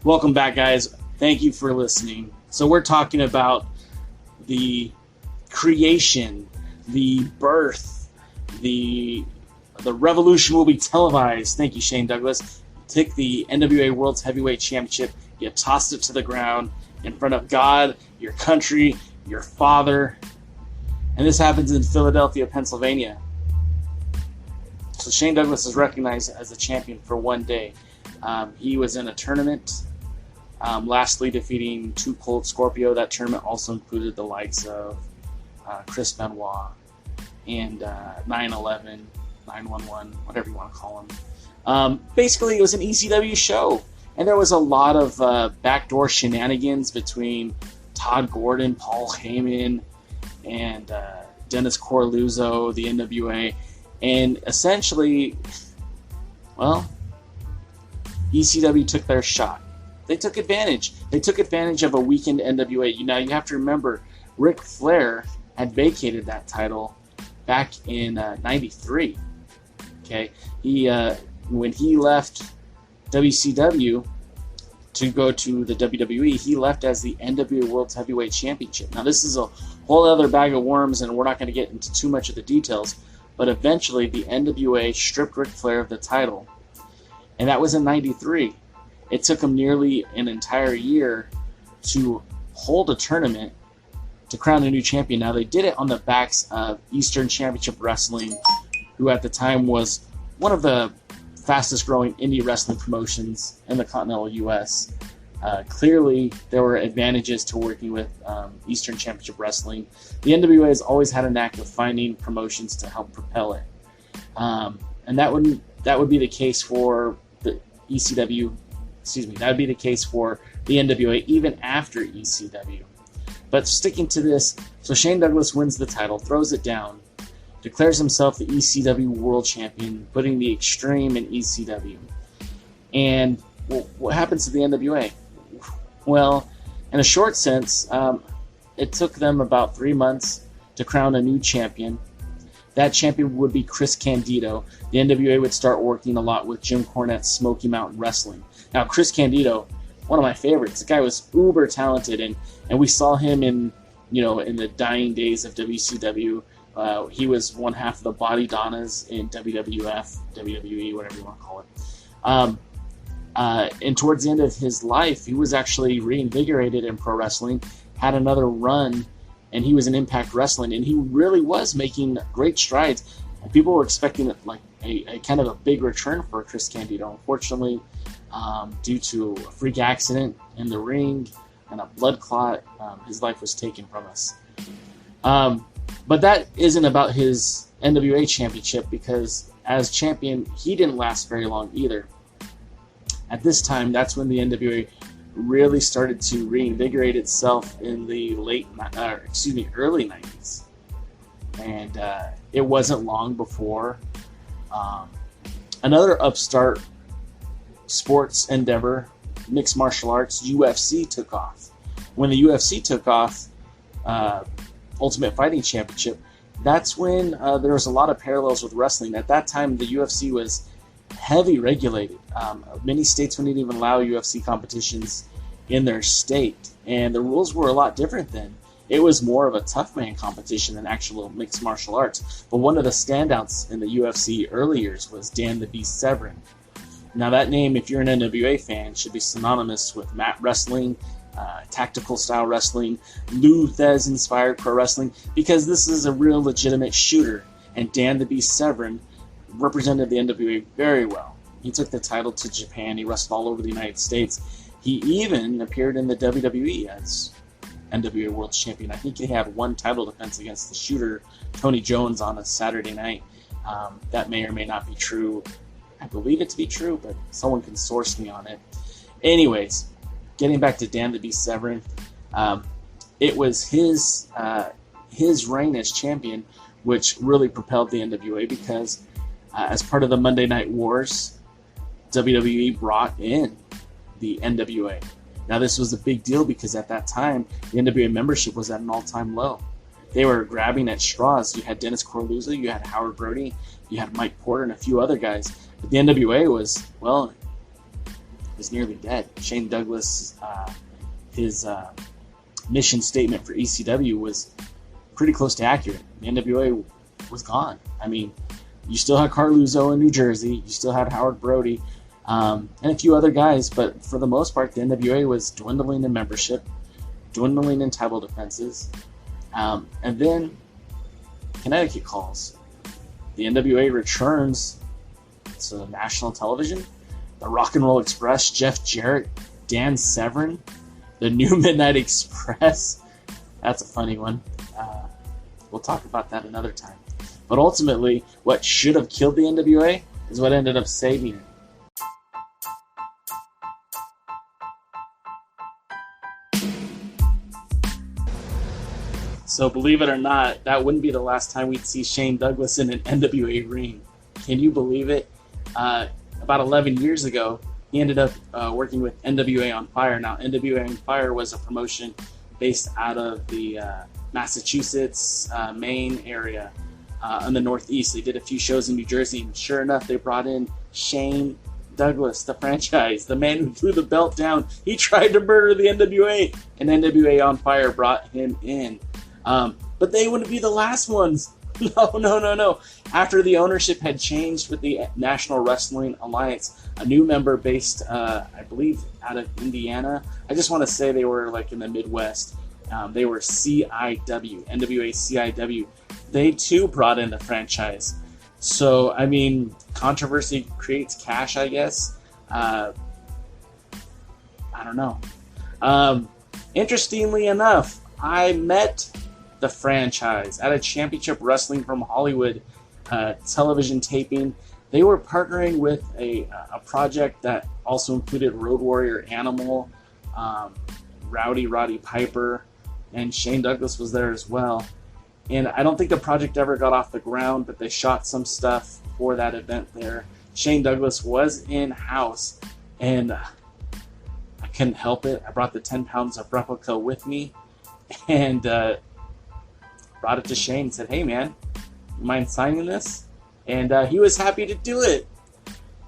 Welcome back, guys. Thank you for listening. So we're talking about the creation, the birth, the revolution will be televised. Thank you, Shane Douglas. Take the NWA Worlds Heavyweight Championship. You tossed it to the ground in front of God, your country, your father. And this happens in Philadelphia, Pennsylvania. So Shane Douglas is recognized as a champion for one day. He was in a tournament, lastly defeating Too Cold Scorpio. That tournament also included the likes of Chris Benoit and 9/11, 911, whatever you want to call him. Basically, it was an ECW show, and there was a lot of backdoor shenanigans between Todd Gordon, Paul Heyman, and Dennis Coralluzzo, the NWA, and essentially, well, ECW took their shot. They took advantage. They took advantage of a weakened NWA. Now, you have to remember, Ric Flair had vacated that title back in '93. Okay, when he left WCW to go to the WWE, he left as the NWA Worlds Heavyweight Championship. Now, this is a whole other bag of worms, and we're not going to get into too much of the details, but eventually the NWA stripped Ric Flair of the title, and that was in '93. It took him nearly an entire year to hold a tournament to crown a new champion. Now, they did it on the backs of Eastern Championship Wrestling, who at the time was one of the fastest growing indie wrestling promotions in the continental U.S. Clearly, there were advantages to working with Eastern Championship Wrestling. The NWA has always had a knack of finding promotions to help propel it. And that would be the case for the ECW. Excuse me, that would be the case for the NWA even after ECW. But sticking to this, so Shane Douglas wins the title, throws it down, declares himself the ECW World Champion, putting the Extreme in ECW. And what happens to the NWA? Well, in a short sense, it took them about 3 months to crown a new champion. That champion would be Chris Candido. The NWA would start working a lot with Jim Cornette's Smoky Mountain Wrestling. Now, Chris Candido, one of my favorites. The guy was uber talented, and we saw him in the dying days of WCW. He was one half of the Body Donnas in WWF, WWE, whatever you want to call it. And towards the end of his life, he was actually reinvigorated in pro wrestling, had another run, and he was in Impact Wrestling, and he really was making great strides. And people were expecting like a kind of a big return for Chris Candido. Unfortunately, due to a freak accident in the ring and a blood clot, his life was taken from us. But that isn't about his NWA championship, because as champion, he didn't last very long either. At this time, that's when the NWA really started to reinvigorate itself in the early 90s. And it wasn't long before another upstart sports endeavor, mixed martial arts, UFC, took off. When the UFC took off, Ultimate Fighting Championship, that's when there was a lot of parallels with wrestling. At that time, the UFC was heavy regulated. Many states wouldn't even allow UFC competitions in their state, and the rules were a lot different then. It was more of a tough man competition than actual mixed martial arts. But one of the standouts in the UFC early years was Dan the Beast Severn. Now, that name, if you're an NWA fan, should be synonymous with mat wrestling, tactical style wrestling, Lou Thez inspired pro wrestling, because this is a real legitimate shooter, and Dan the Beast Severn represented the NWA very well. He took the title to Japan. He wrestled all over the United States. He even appeared in the WWE as NWA World Champion. I think he had one title defense against the shooter, Tony Jones, on a Saturday night. That may or may not be true. I believe it to be true, but someone can source me on it. Anyways, getting back to Dan the Beast Severn, it was his reign as champion which really propelled the NWA, because as part of the Monday Night Wars, WWE brought in the NWA. Now, this was a big deal because at that time, the NWA membership was at an all-time low. They were grabbing at straws. You had Dennis Coralluzzo, you had Howard Brody, you had Mike Porter, and a few other guys. But the NWA was, well, was nearly dead. Shane Douglas, his mission statement for ECW was pretty close to accurate. The NWA was gone. I mean, you still had Carluzzo in New Jersey, you still had Howard Brody, and a few other guys, but for the most part, the NWA was dwindling in membership, dwindling in title defenses, and then Connecticut calls. The NWA returns to national television. The Rock and Roll Express, Jeff Jarrett, Dan Severn, the New Midnight Express. That's a funny one. We'll talk about that another time. But ultimately, what should have killed the NWA is what ended up saving it. So believe it or not, that wouldn't be the last time we'd see Shane Douglas in an NWA ring. Can you believe it? About 11 years ago, he ended up working with NWA on Fire. Now, NWA on Fire was a promotion based out of the Massachusetts, Maine area in the Northeast. They did a few shows in New Jersey, and sure enough, they brought in Shane Douglas, the franchise, the man who threw the belt down. He tried to murder the NWA, and NWA on Fire brought him in. But they wouldn't be the last ones. No. After the ownership had changed with the National Wrestling Alliance, a new member based, I believe, out of Indiana. I just want to say they were like in the Midwest. They were CIW, NWA CIW. They too brought in the franchise. So, I mean, controversy creates cash, I guess. I don't know. Interestingly enough, I met the franchise at a Championship Wrestling from Hollywood television taping. They were partnering with a project that also included Road Warrior Animal, Rowdy Roddy Piper, and Shane Douglas was there as well. And I don't think the project ever got off the ground, but they shot some stuff for that event there. Shane Douglas was in-house, and I couldn't help it. I brought the 10 pounds of replica with me, and brought it to Shane and said, "Hey man, you mind signing this?" And he was happy to do it,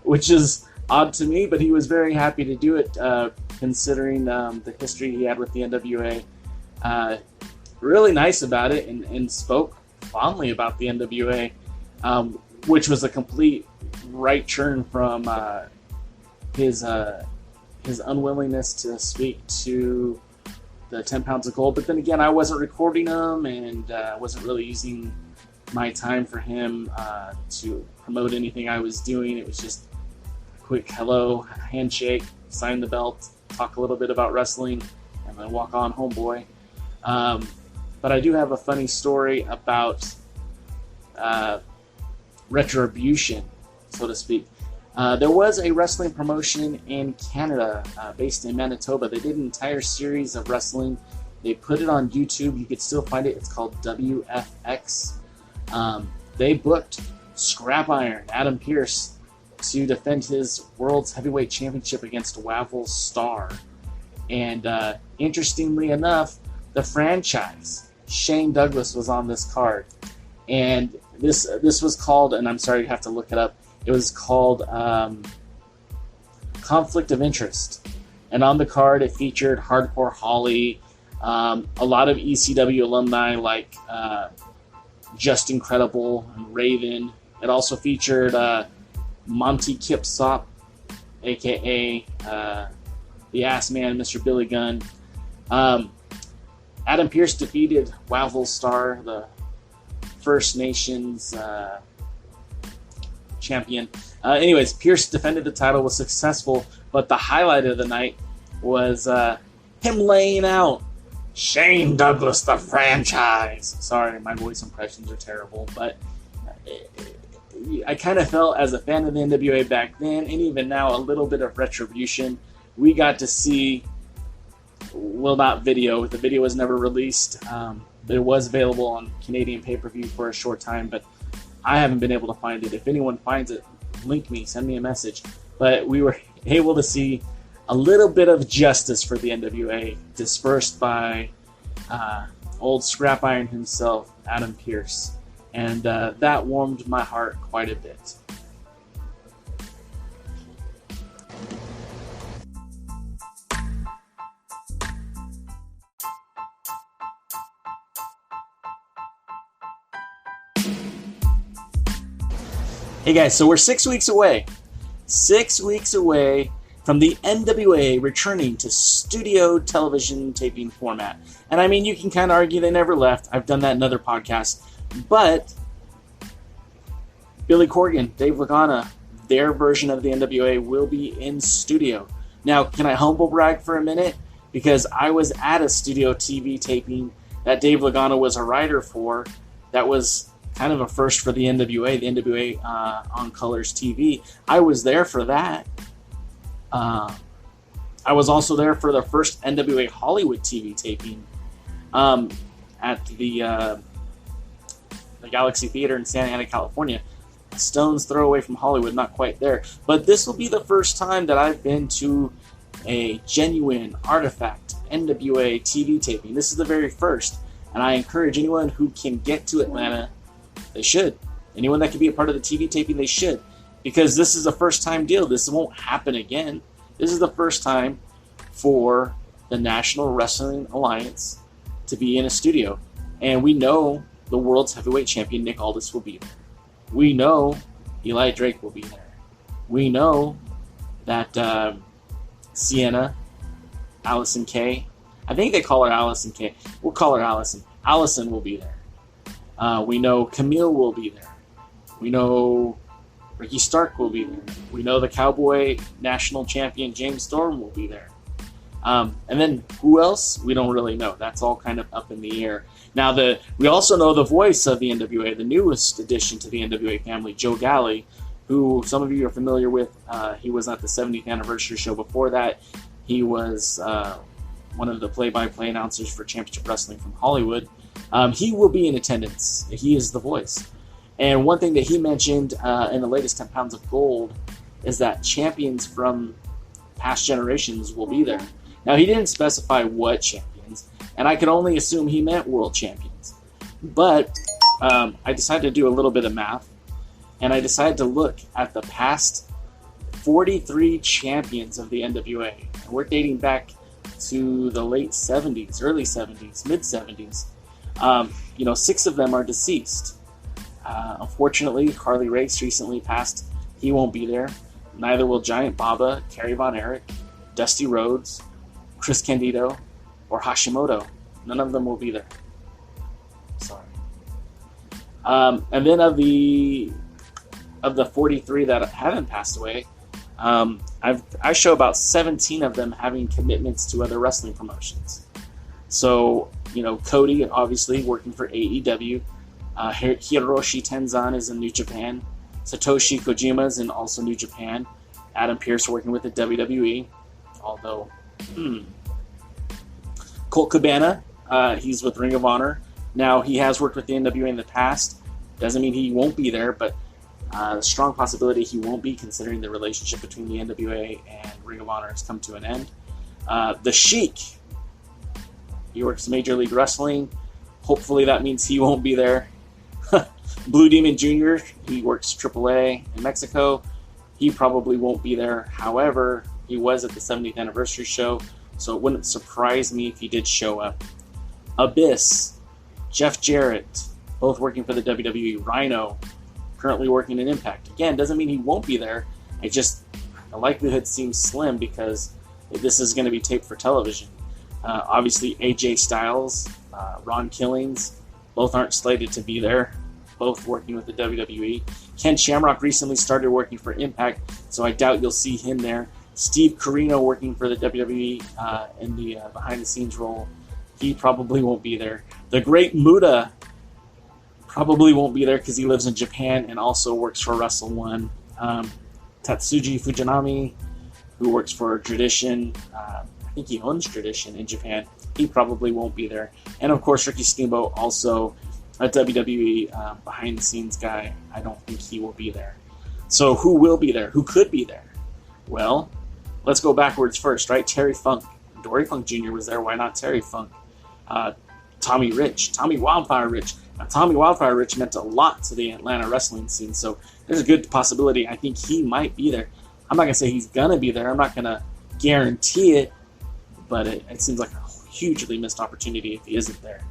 which is odd to me, but he was very happy to do it, considering the history he had with the NWA. Really nice about it, and spoke fondly about the NWA, which was a complete right turn from his unwillingness to speak to the 10 pounds of gold. But then again, I wasn't recording them, and wasn't really using my time for him to promote anything I was doing. It was just a quick hello, handshake, sign the belt, talk a little bit about wrestling, and then walk on home, boy. But I do have a funny story about retribution, so to speak. There was a wrestling promotion in Canada, based in Manitoba. They did an entire series of wrestling. They put it on YouTube. You could still find it. It's called WFX. They booked Scrap Iron, Adam Pearce, to defend his World's Heavyweight Championship against Wavell Star. And interestingly enough, the franchise, Shane Douglas, was on this card. And this was called, and I'm sorry, you have to look it up, it was called Conflict of Interest. And on the card, it featured Hardcore Holly, a lot of ECW alumni like Just Incredible and Raven. It also featured Monty Kipsop, a.k.a. the Ass Man, Mr. Billy Gunn. Adam Pearce defeated Wavell Star, the First Nations champion. Anyways, Pearce defended the title, was successful, but the highlight of the night was him laying out Shane Douglas, the franchise. Sorry, my voice impressions are terrible, but I kind of felt, as a fan of the NWA back then, and even now, a little bit of retribution. We got to see, well, not video. The video was never released. It was available on Canadian pay-per-view for a short time, but I haven't been able to find it. If anyone finds it, link me, send me a message. But we were able to see a little bit of justice for the NWA, dispersed by old Scrap Iron himself, Adam Pearce. And that warmed my heart quite a bit. Hey guys, so we're 6 weeks away. 6 weeks away from the NWA returning to studio television taping format. And I mean, you can kind of argue they never left. I've done that in other podcasts. But Billy Corgan, Dave Lagana, their version of the NWA will be in studio. Now, can I humble brag for a minute? Because I was at a studio TV taping that Dave Lagana was a writer for. That was kind of a first for the NWA on Colors TV. I was there for that. I was also there for the first NWA Hollywood TV taping at the Galaxy Theater in Santa Ana, California. Stone's throw away from Hollywood, not quite there. But this will be the first time that I've been to a genuine artifact NWA TV taping. This is the very first. And I encourage anyone who can get to Atlanta, they should. Anyone that can be a part of the TV taping, they should. Because this is a first-time deal. This won't happen again. This is the first time for the National Wrestling Alliance to be in a studio. And we know the World's Heavyweight Champion, Nick Aldis, will be there. We know Eli Drake will be there. We know that Sienna, Allison Kay, I think they call her Allison Kay. We'll call her Allison. Allison will be there. We know Camille will be there. We know Ricky Stark will be there. We know the Cowboy National Champion James Storm will be there. And then who else? We don't really know. That's all kind of up in the air. Now, we also know the voice of the NWA, the newest addition to the NWA family, Joe Galley, who some of you are familiar with. He was at the 70th anniversary show. Before that, he was one of the play-by-play announcers for Championship Wrestling from Hollywood. He will be in attendance. He is the voice. And one thing that he mentioned in the latest 10 Pounds of Gold is that champions from past generations will be there. Now, he didn't specify what champions, and I could only assume he meant world champions. But I decided to do a little bit of math, and I decided to look at the past 43 champions of the NWA. And we're dating back to the late 70s, early 70s, mid 70s. 6 of them are deceased. Unfortunately, Harley Race recently passed. He won't be there. Neither will Giant Baba, Kerry Von Erich, Dusty Rhodes, Chris Candido, or Hashimoto. None of them will be there. Sorry. And then of the 43 that haven't passed away, I show about 17 of them having commitments to other wrestling promotions. So, Cody, obviously, working for AEW. Hiroshi Tenzan is in New Japan. Satoshi Kojima is in also New Japan. Adam Pearce working with the WWE. Although, Colt Cabana, he's with Ring of Honor. Now, he has worked with the NWA in the past. Doesn't mean he won't be there, but strong possibility he won't be, considering the relationship between the NWA and Ring of Honor has come to an end. The Sheik, he works Major League Wrestling. Hopefully that means he won't be there. Blue Demon Jr., he works AAA in Mexico. He probably won't be there. However, he was at the 70th anniversary show, so it wouldn't surprise me if he did show up. Abyss, Jeff Jarrett, both working for the WWE. Rhino, currently working in Impact. Again, doesn't mean he won't be there. The likelihood seems slim because this is going to be taped for television. Obviously, AJ Styles, Ron Killings, both aren't slated to be there, both working with the WWE. Ken Shamrock recently started working for Impact, so I doubt you'll see him there. Steve Corino working for the WWE in the behind-the-scenes role. He probably won't be there. The Great Muta probably won't be there because he lives in Japan and also works for Wrestle One. Tatsuji Fujinami, who works for Tradition, I think he owns Tradition in Japan. He probably won't be there. And of course, Ricky Steamboat, also a WWE behind-the-scenes guy. I don't think he will be there. So who will be there? Who could be there? Well, let's go backwards first, right? Terry Funk. Dory Funk Jr. was there. Why not Terry Funk? Tommy Rich. Tommy Wildfire Rich. Now, Tommy Wildfire Rich meant a lot to the Atlanta wrestling scene, so there's a good possibility I think he might be there. I'm not going to say he's going to be there. I'm not going to guarantee it, but it seems like a hugely missed opportunity if he isn't there.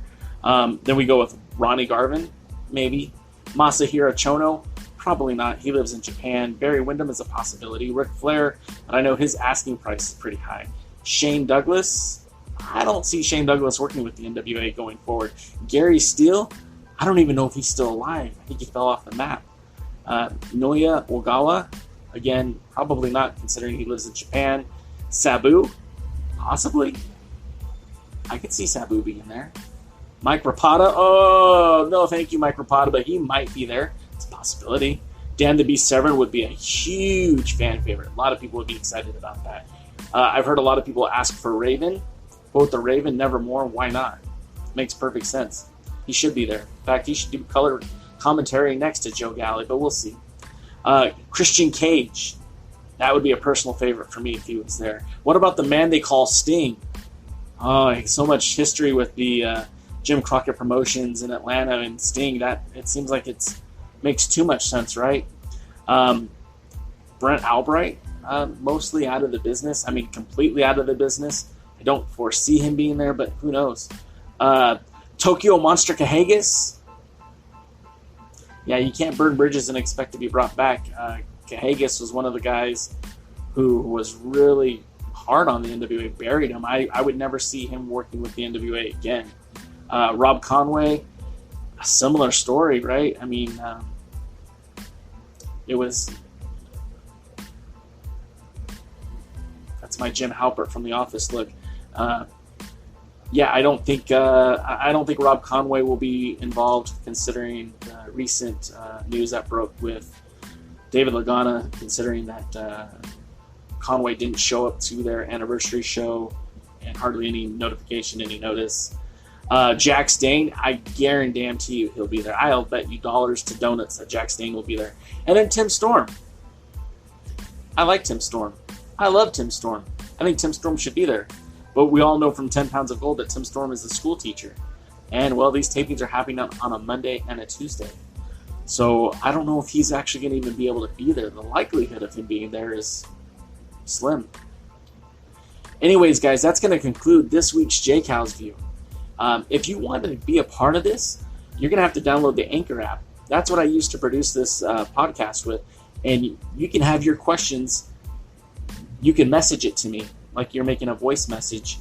Then we go with Ronnie Garvin, maybe. Masahiro Chono, Probably not. He lives in Japan. Barry Windham is a possibility. Ric Flair, but I know his asking price is pretty high. Shane Douglas, I don't see Shane Douglas working with the NWA going forward. Gary Steele, I don't even know if he's still alive. I think he fell off the map. Noya Ogawa, again, probably not considering he lives in Japan. Sabu, possibly. I could see Sabu being there. Mike Rapata, oh, no thank you, Mike Rapata, but he might be there. It's a possibility. Dan the Beast Severn would be a huge fan favorite. A lot of people would be excited about that. I've heard a lot of people ask for Raven. Quote the Raven, Nevermore. Why not? Makes perfect sense. He should be there. In fact, he should do color commentary next to Joe Galley, but we'll see. Christian Cage. That would be a personal favorite for me if he was there. What about the man they call Sting? Oh, so much history with the Jim Crockett Promotions in Atlanta and Sting. That it seems like it makes too much sense, right? Brent Albright, mostly out of the business. I mean, completely out of the business. I don't foresee him being there, but who knows? Tokyo Monster Kahagas. Yeah, you can't burn bridges and expect to be brought back. Kahagas was one of the guys who was really hard on the NWA, buried him. I would never see him working with the NWA again. Rob Conway, a similar story, right? I mean, it was... That's my Jim Halpert from The Office look. Yeah, I don't think Rob Conway will be involved, considering the recent news that broke with David Lagana, considering that Conway didn't show up to their anniversary show and hardly any notification, any notice. Jack Stane, I guarantee you he'll be there. I'll bet you dollars to donuts that Jack Stane will be there. And then Tim Storm. I like Tim Storm. I love Tim Storm. I think Tim Storm should be there. But we all know from 10 Pounds of Gold that Tim Storm is a school teacher. And, well, these tapings are happening on a Monday and a Tuesday. So I don't know if he's actually going to even be able to be there. The likelihood of him being there is slim. Anyways, guys, that's going to conclude this week's J-Cow's View. If you want to be a part of this, you're going to have to download the Anchor app. That's what I used to produce this podcast with. And you can have your questions. You can message it to me like you're making a voice message,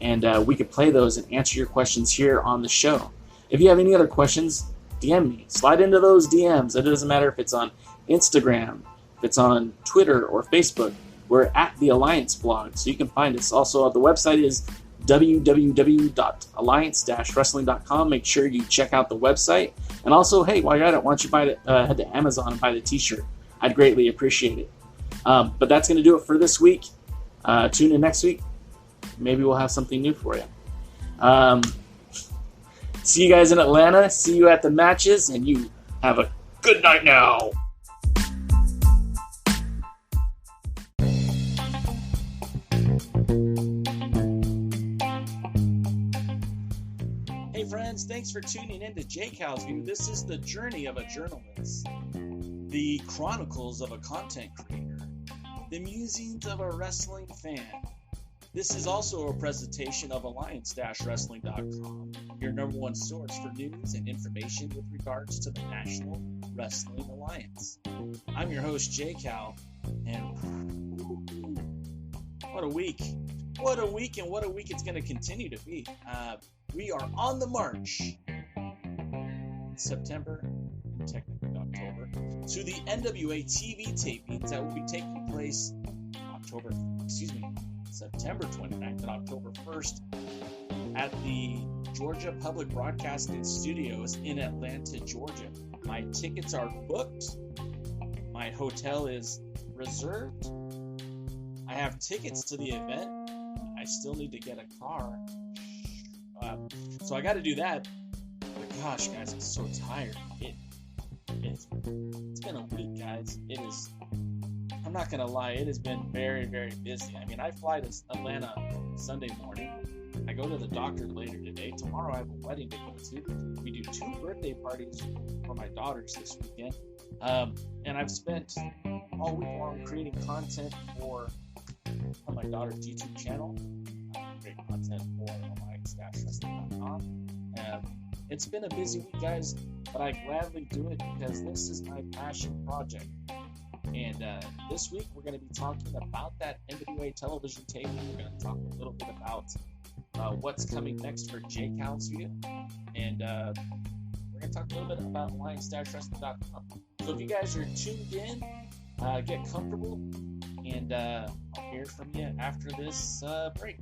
and we could play those and answer your questions here on the show. If you have any other questions, DM me. Slide into those DMs. It doesn't matter if it's on Instagram, if it's on Twitter or Facebook. We're at the Alliance blog, so you can find us. Also, the website is www.alliance-wrestling.com. Make sure you check out the website. And also, hey, while you're at it, why don't you head to Amazon and buy the t-shirt? I'd greatly appreciate it. But that's going to do it for this week. Tune in next week. Maybe we'll have something new for you. See you guys in Atlanta. See you at the matches. And you have a good night now. Hey friends, thanks for tuning in to J-Cow's View. This is the journey of a journalist, the chronicles of a content creator, the musings of a wrestling fan. This is also a presentation of Alliance-Wrestling.com, your number one source for news and information with regards to the National Wrestling Alliance. I'm your host, J-Cow, and what a week. What a week, and what a week it's going to continue to be. We are on the march, September, and technically October, to the NWA TV tapings that will be taking place September 29th and October 1st at the Georgia Public Broadcasting Studios in Atlanta, Georgia. My tickets are booked. My hotel is reserved. I have tickets to the event. I still need to get a car. So I got to do that. But gosh, guys, I'm so tired. It's been a week, guys. It is... I'm not going to lie, it has been very, very busy. I mean, I fly to Atlanta Sunday morning. I go to the doctor later today. Tomorrow I have a wedding to go to. We do 2 birthday parties for my daughters this weekend. And I've spent all week long creating content on my daughter's YouTube channel. Great content for Alliance-Wrestling.com. It's been a busy week, guys, but I gladly do it because this is my passion project. And this week, we're going to be talking about that NWA television taping. We're going to talk a little bit about what's coming next for Jake Halsvia. And we're going to talk a little bit about Alliance-Wrestling.com. So if you guys are tuned in, get comfortable, and I'll hear from you after this break.